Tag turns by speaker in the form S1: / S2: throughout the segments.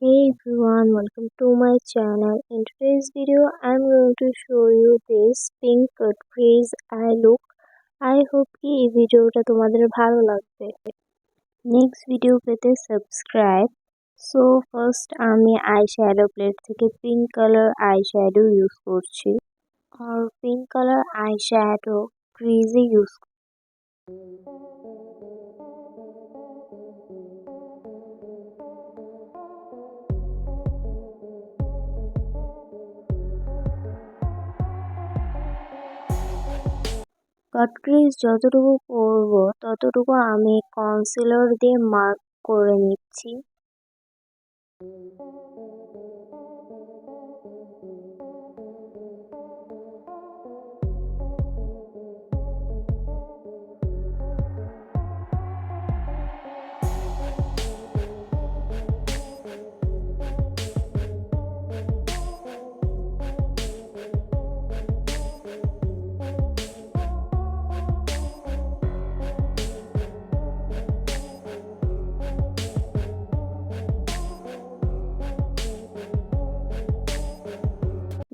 S1: Hey everyone, welcome to my channel. In today's video, I'm going to show you this pink cut crease eye look. I hope ki এই ভিডিওটা তোমাদের ভালো লাগবে। Next video পেতে subscribe. So first আমি eyeshadow plate থেকে pink colour eyeshadow use করছি। আর pink colour eyeshadow ক্রিজে use কাট crease যতটুকু করব ততটুকু আমি কনসিলার দিয়ে মার্ক করে নিচ্ছি।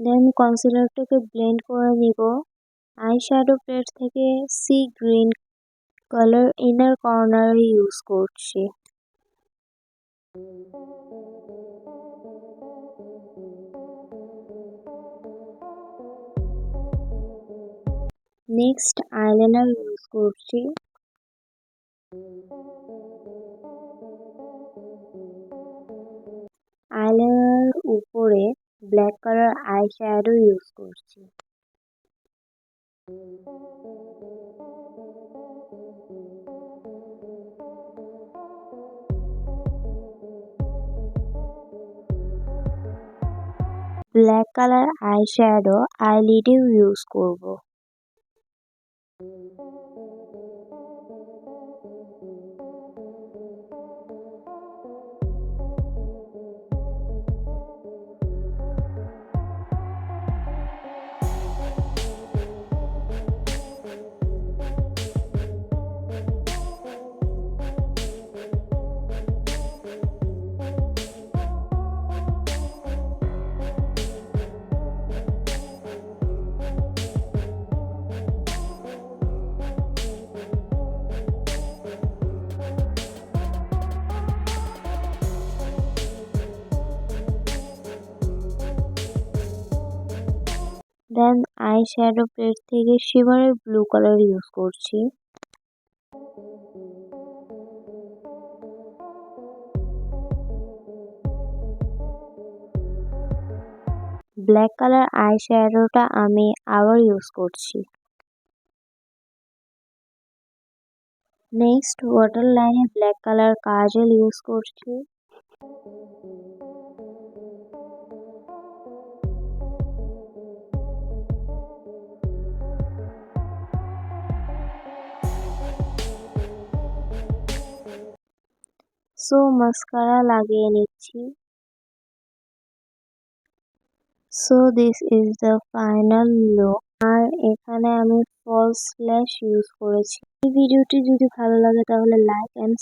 S1: দেন কনসিলারটাকে ব্লেন্ড করে নিব। আইশ্যাডো প্লেট থেকে সি গ্রিন কালার ইনার কর্নারে ইউজ করছি। নেক্সট আইলাইনার ইউজ করছি। আইলাইনার উপরে ব্ল্যাক কালার আইশ্যাডো ইউজ করছি। ব্ল্যাক কালার আইশ্যাডো আইলিডেও ইউজ করব। দেন আইশ্যাডো প্লেট থেকে শিমারের ব্লু কালার ইউজ করছি। ব্ল্যাক কালার আইশ্যাডোটা আমি আবার ইউজ করছি। নেক্সট ওয়াটার লাইনে ব্ল্যাক কালার কাজল ইউজ করছি। সো মাস্কারা লাগিয়ে নিচ্ছি। So this is the final look. আর এখানে আমি ফলস ল্যাশ ইউজ করেছি। এই ভিডিওটি যদি ভালো লাগে তাহলে লাইক এন্ড